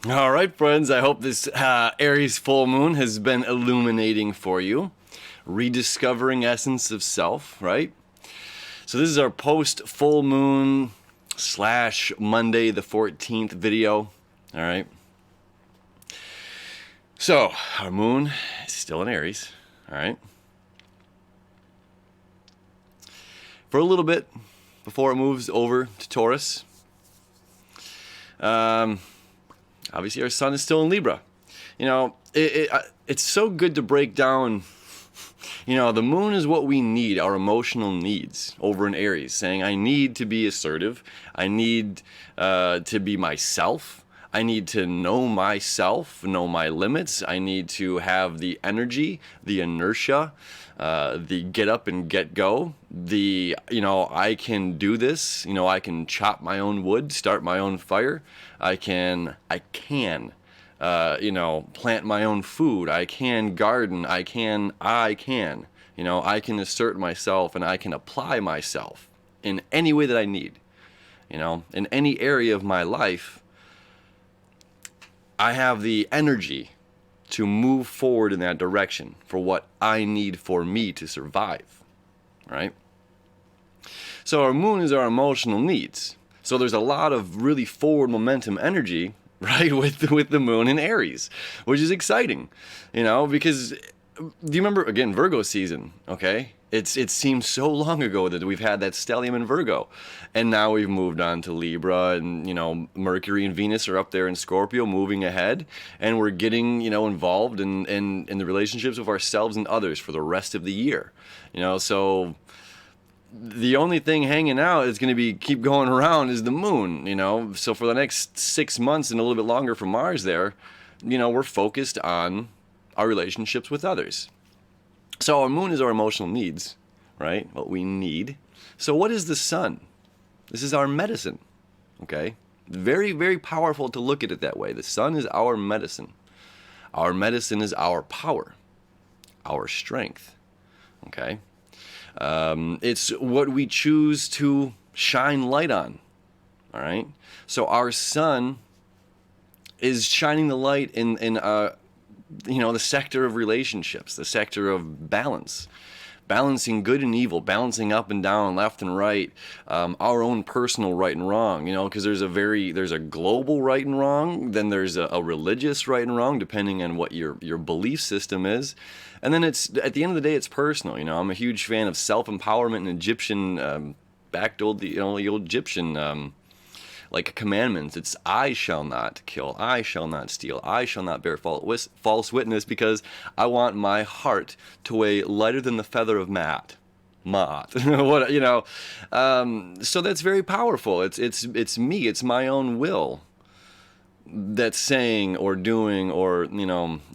All right, friends, I hope this Aries full moon has been illuminating for you. Rediscovering essence of self, right? So this is our post full moon / Monday the 14th video. All right. So our moon is still in Aries. All right. For a little bit before it moves over to Taurus. Obviously, our sun is still in Libra. You know, it's so good to break down. You know, the moon is what we need, our emotional needs over in Aries, saying, I need to be assertive. I need to be myself. I need to know myself, know my limits. I need to have the energy, the inertia, the get up and get go. I can do this. You know, I can chop my own wood, start my own fire. I can plant my own food. I can garden. I can, I can assert myself and I can apply myself in any way that I need, in any area of my life. I have the energy to move forward in that direction for what I need for me to survive, right? So our moon is our emotional needs. So there's a lot of really forward momentum energy, right, with the moon in Aries, which is exciting, because do you remember, again, Virgo season, okay? It seems so long ago that we've had that stellium in Virgo, and now we've moved on to Libra, and Mercury and Venus are up there in Scorpio, moving ahead, and we're getting involved in the relationships of ourselves and others for the rest of the year, so the only thing hanging out is going to be keep going around is the moon, so for the next 6 months and a little bit longer for Mars there, we're focused on our relationships with others. So our moon is our emotional needs, right? What we need. So what is the sun? This is our medicine, okay? Very, very powerful to look at it that way. The sun is our medicine. Our medicine is our power, our strength, okay? It's what we choose to shine light on, all right? So our sun is shining the light in the sector of relationships, the sector of balance, balancing good and evil, balancing up and down, left and right, our own personal right and wrong, because there's a global right and wrong, then there's a religious right and wrong, depending on what your belief system is. And then it's, at the end of the day, it's personal. I'm a huge fan of self-empowerment and Egyptian, back to the old Egyptian, like commandments. It's I shall not kill, I shall not steal, I shall not bear false witness, because I want my heart to weigh lighter than the feather of Ma'at. So that's very powerful. It's me, it's my own will that's saying or doing or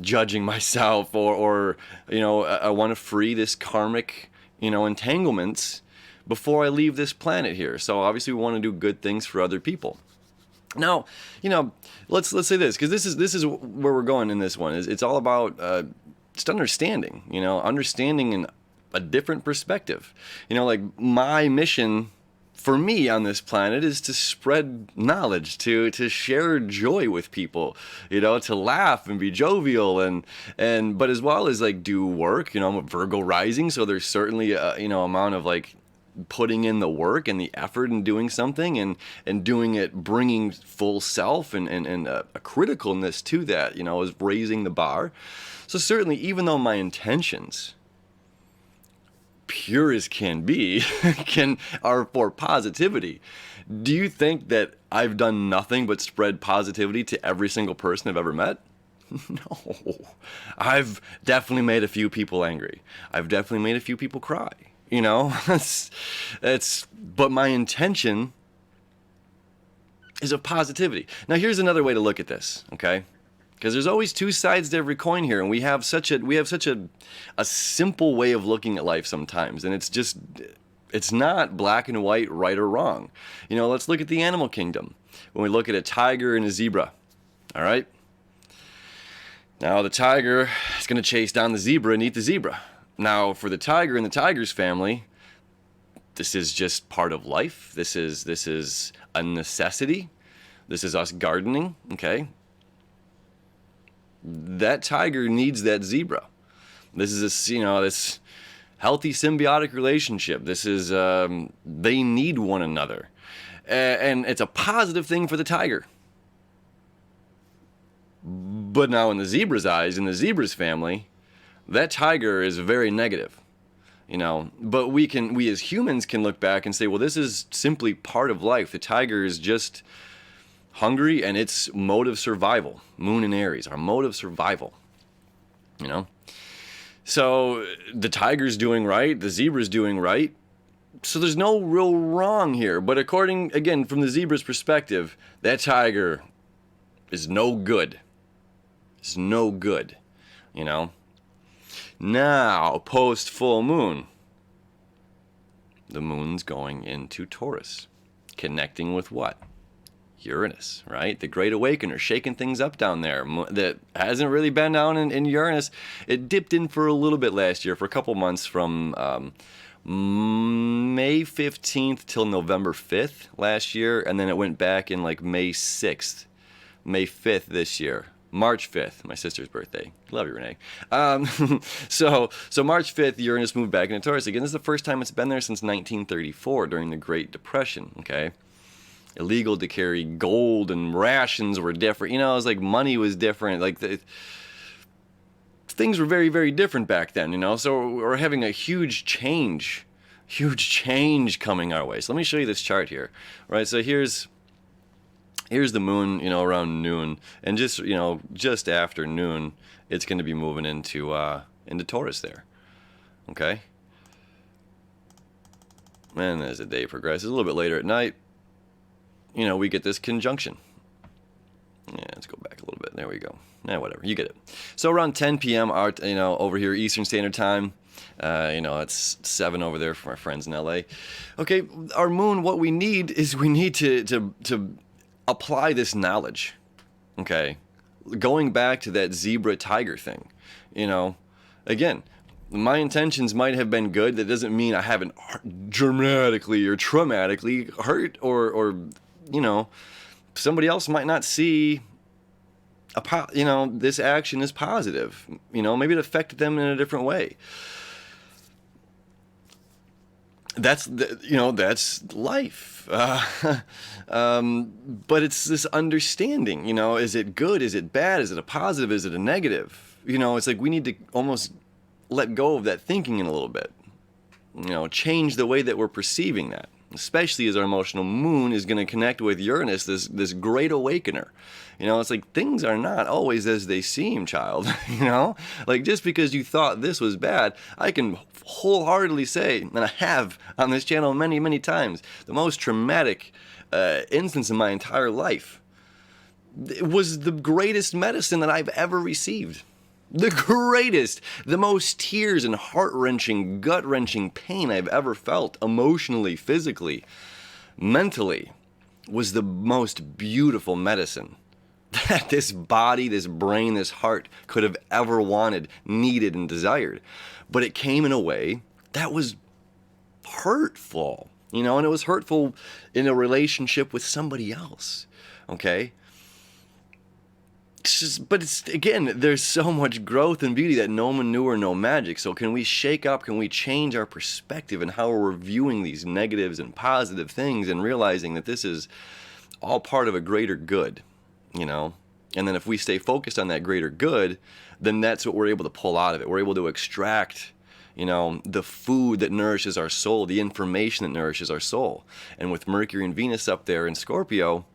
judging myself, or I want to free this karmic entanglements before I leave this planet here. So obviously we want to do good things for other people. Now, let's say this, because this is where we're going in this one. It's all about just understanding, understanding in a different perspective. Like my mission for me on this planet is to spread knowledge, to share joy with people, to laugh and be jovial but as well as like do work. I'm a Virgo rising, so there's certainly a amount of like putting in the work and the effort in doing something and doing it, bringing full self and a criticalness to that, is raising the bar. So certainly, even though my intentions, pure as can be, are for positivity, do you think that I've done nothing but spread positivity to every single person I've ever met? No. I've definitely made a few people angry. I've definitely made a few people cry. But my intention is of positivity. Now, here's another way to look at this, okay? Because there's always two sides to every coin here, and we have such a simple way of looking at life sometimes, and it's not black and white, right or wrong. Let's look at the animal kingdom. When we look at a tiger and a zebra, all right? Now, the tiger is going to chase down the zebra and eat the zebra. Now, for the tiger and the tiger's family, this is just part of life. This is a necessity. This is us gardening, okay? that tiger needs that zebra. This is this healthy symbiotic relationship. This is they need one another, and it's a positive thing for the tiger. But now in the zebra's eyes, in the zebra's family, that tiger is very negative. But we as humans can look back and say, well, this is simply part of life. The tiger is just hungry, and it's mode of survival. Moon in Aries, our mode of survival. So the tiger's doing right, the zebra's doing right. So there's no real wrong here. But again, from the zebra's perspective, that tiger is no good. It's no good, Now, post full moon, the moon's going into Taurus, connecting with what? Uranus, right? The Great Awakener, shaking things up down there. That hasn't really been down in Uranus. It dipped in for a little bit last year, for a couple months, from May 15th till November 5th last year, and then it went back in like May 6th, May 5th this year. March 5th, my sister's birthday. Love you, Renee. So March 5th, Uranus moved back into Taurus again. This is the first time it's been there since 1934 during the Great Depression, okay? Illegal to carry gold, and rations were different. It was like money was different. Like things were very, very different back then, So we're having a huge change coming our way. So let me show you this chart here, right? So here's the moon, around noon, and just after noon, it's going to be moving into Taurus there, okay? And as the day progresses, a little bit later at night, we get this conjunction. Yeah, let's go back a little bit. There we go. Whatever, you get it. So around 10 p.m. over here, Eastern Standard Time. It's 7 over there for my friends in LA. Okay, our moon. What we need is to apply this knowledge, okay? Going back to that zebra-tiger thing, again, my intentions might have been good. That doesn't mean I haven't dramatically or traumatically hurt or somebody else might not see this action is positive. Maybe it affected them in a different way. That's life. But it's this understanding, is it good? Is it bad? Is it a positive? Is it a negative? It's like we need to almost let go of that thinking in a little bit, change the way that we're perceiving that, especially as our emotional moon is going to connect with Uranus, this great awakener. It's like things are not always as they seem, child. Like just because you thought this was bad, I can wholeheartedly say, and I have on this channel many, many times, the most traumatic instance in my entire life. It was the greatest medicine that I've ever received. The greatest, the most tears and heart-wrenching, gut-wrenching pain I've ever felt, emotionally, physically, mentally, was the most beautiful medicine that this body, this brain, this heart could have ever wanted, needed, and desired. But it came in a way that was hurtful, and it was hurtful in a relationship with somebody else, okay? But again, there's so much growth and beauty that no manure, no magic. So can we shake up? Can we change our perspective and how we're viewing these negatives and positive things, and realizing that this is all part of a greater good, And then if we stay focused on that greater good, then that's what we're able to pull out of it. We're able to extract, the food that nourishes our soul, the information that nourishes our soul. And with Mercury and Venus up there in Scorpio,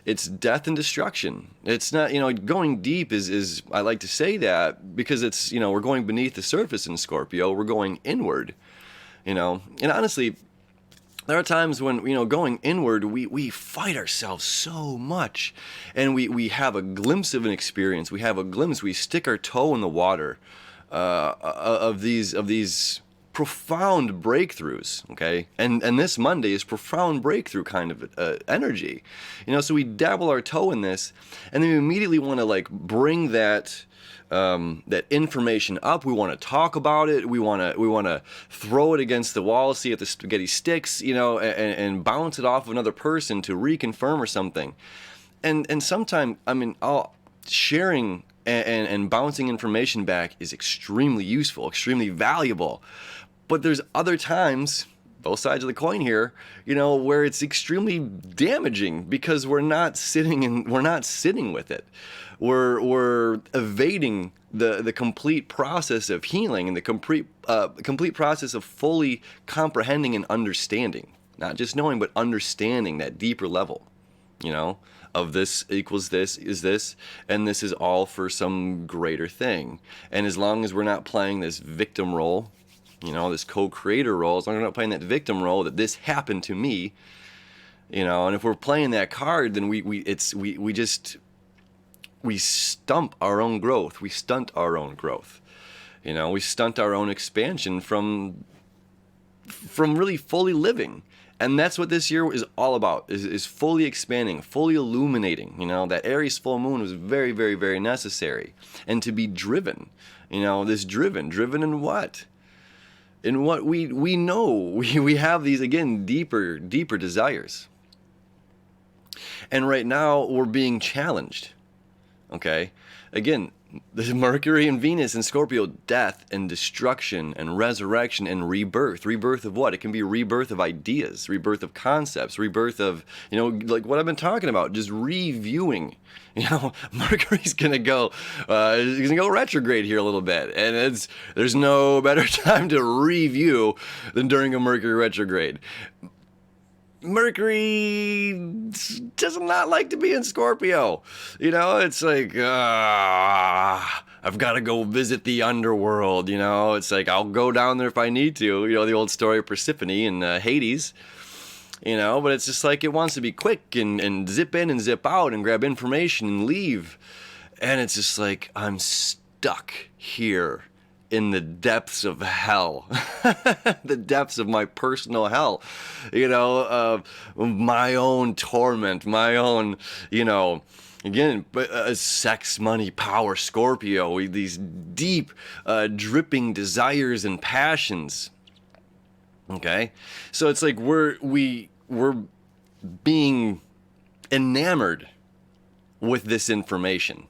it's death and destruction. It's not, going deep is I like to say that because it's, we're going beneath the surface in Scorpio. We're going inward, and honestly, there are times when, going inward, we fight ourselves so much, and we have a glimpse of an experience. We have a glimpse. We stick our toe in the water of these profound breakthroughs, okay? And this Monday is profound breakthrough kind of energy. So we dabble our toe in this, and then we immediately want to bring that information up. We want to talk about it. We want to throw it against the wall, see if the spaghetti sticks, and bounce it off of another person to reconfirm or something. And sometimes, I'll sharing and bouncing information back is extremely useful, extremely valuable. But there's other times, both sides of the coin here, where it's extremely damaging because we're not sitting with it. We're evading the complete process of healing and the complete process of fully comprehending and understanding, not just knowing, but understanding that deeper level, of this equals this is this, and this is all for some greater thing. And as long as we're not playing this victim role, this co-creator role, as long as we're not playing that victim role, that this happened to me, and if we're playing that card, then we stump our own growth. We stunt our own growth. We stunt our own expansion from really fully living. And that's what this year is all about, is fully expanding, fully illuminating. That Aries full moon was very, very, very necessary. And to be driven, driven in what? In what we know. We have these, again, deeper desires. And right now, we're being challenged. Okay? Again, the Mercury and Venus and Scorpio, death and destruction and resurrection and rebirth. Rebirth of what? It can be rebirth of ideas, rebirth of concepts, rebirth of, like what I've been talking about, just reviewing. Mercury's gonna go retrograde here a little bit, and there's no better time to review than during a Mercury retrograde. Mercury does not like to be in Scorpio. It's like, I've got to go visit the underworld. It's like, I'll go down there if I need to. The old story of Persephone and Hades. But it's just like it wants to be quick and zip in and zip out and grab information and leave. And it's just like, I'm stuck here in the depths of hell, the depths of my personal hell, my own torment, my own, again, sex, money, power, Scorpio, these deep, dripping desires and passions. Okay, so it's like we're being enamored with this information,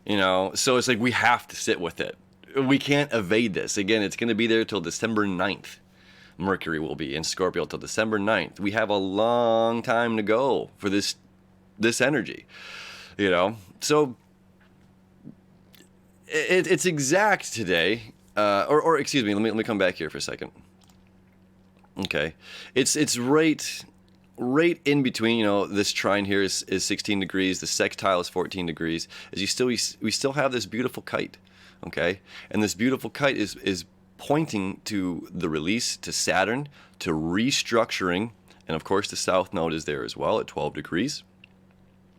so it's like we have to sit with it. We can't evade this. Again, it's going to be there till December 9th. Mercury will be in Scorpio till December 9th. We have a long time to go for this energy, So it's exact today. Or excuse me, let me come back here for a second. Okay. It's right in between, this trine here is 16 degrees, the sextile is 14 degrees. We still have this beautiful kite. Okay, and this beautiful kite is pointing to the release, to Saturn, to restructuring, and of course the south node is there as well at 12 degrees.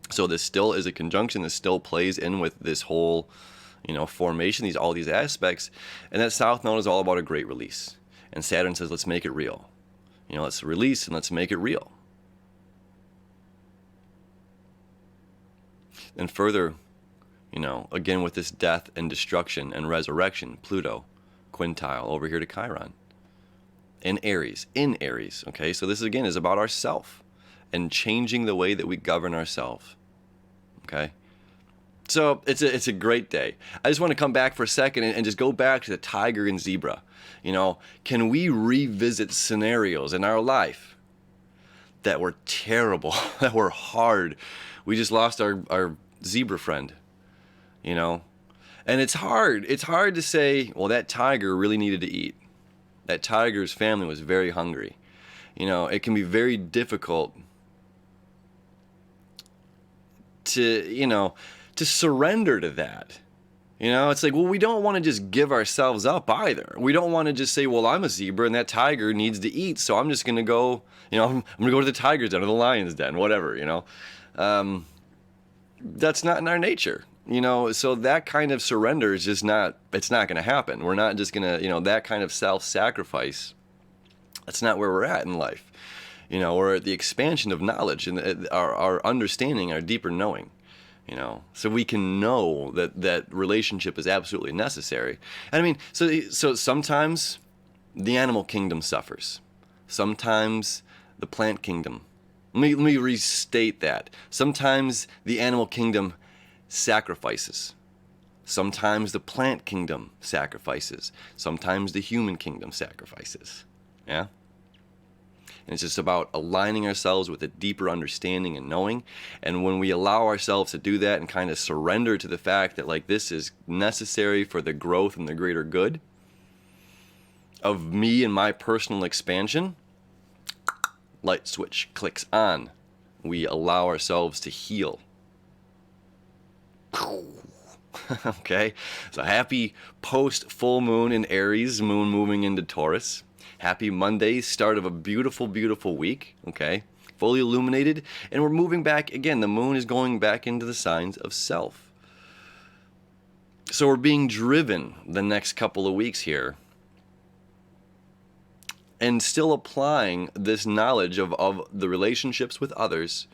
So this still is a conjunction. This still plays in with this whole, formation, all these aspects, and that south node is all about a great release. And Saturn says, let's make it real. Let's release and let's make it real. And further, again with this death and destruction and resurrection, Pluto, quintile over here to Chiron. In Aries, okay? So this again is about ourself and changing the way that we govern ourselves, okay? So it's a great day. I just want to come back for a second and just go back to the tiger and zebra. Can we revisit scenarios in our life that were terrible, that were hard? We just lost our zebra friend. And it's hard to say, well, that tiger really needed to eat. That tiger's family was very hungry. It can be very difficult to surrender to that. It's like, well, we don't want to just give ourselves up either. We don't want to just say, well, I'm a zebra and that tiger needs to eat, so I'm just going to go, I'm going to go to the tiger's den or the lion's den, whatever, That's not in our nature. So that kind of surrender is just it's not going to happen. We're not just going to, that kind of self-sacrifice, that's not where we're at in life. We're at the expansion of knowledge and our understanding, our deeper knowing, so we can know that relationship is absolutely necessary. And I mean, so sometimes the animal kingdom suffers. Sometimes the plant kingdom. Let me restate that. Sometimes the animal kingdom sacrifices. Sometimes the plant kingdom sacrifices. Sometimes the human kingdom sacrifices. Yeah? And it's just about aligning ourselves with a deeper understanding and knowing. And when we allow ourselves to do that and kind of surrender to the fact that like this is necessary for the growth and the greater good of me and my personal expansion, light switch clicks on. We allow ourselves to heal. Okay, so happy post full moon in Aries, moon moving into Taurus. Happy Monday, start of a beautiful, beautiful week. Okay, fully illuminated, and we're moving back again. The moon is going back into the signs of self. So we're being driven the next couple of weeks here, and still applying this knowledge of the relationships with others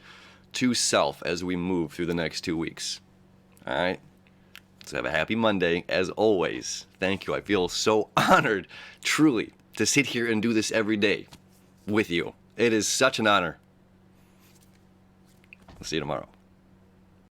to self as we move through the next 2 weeks. All right. So have a happy Monday, as always. Thank you. I feel so honored, truly, to sit here and do this every day with you. It is such an honor. I'll see you tomorrow.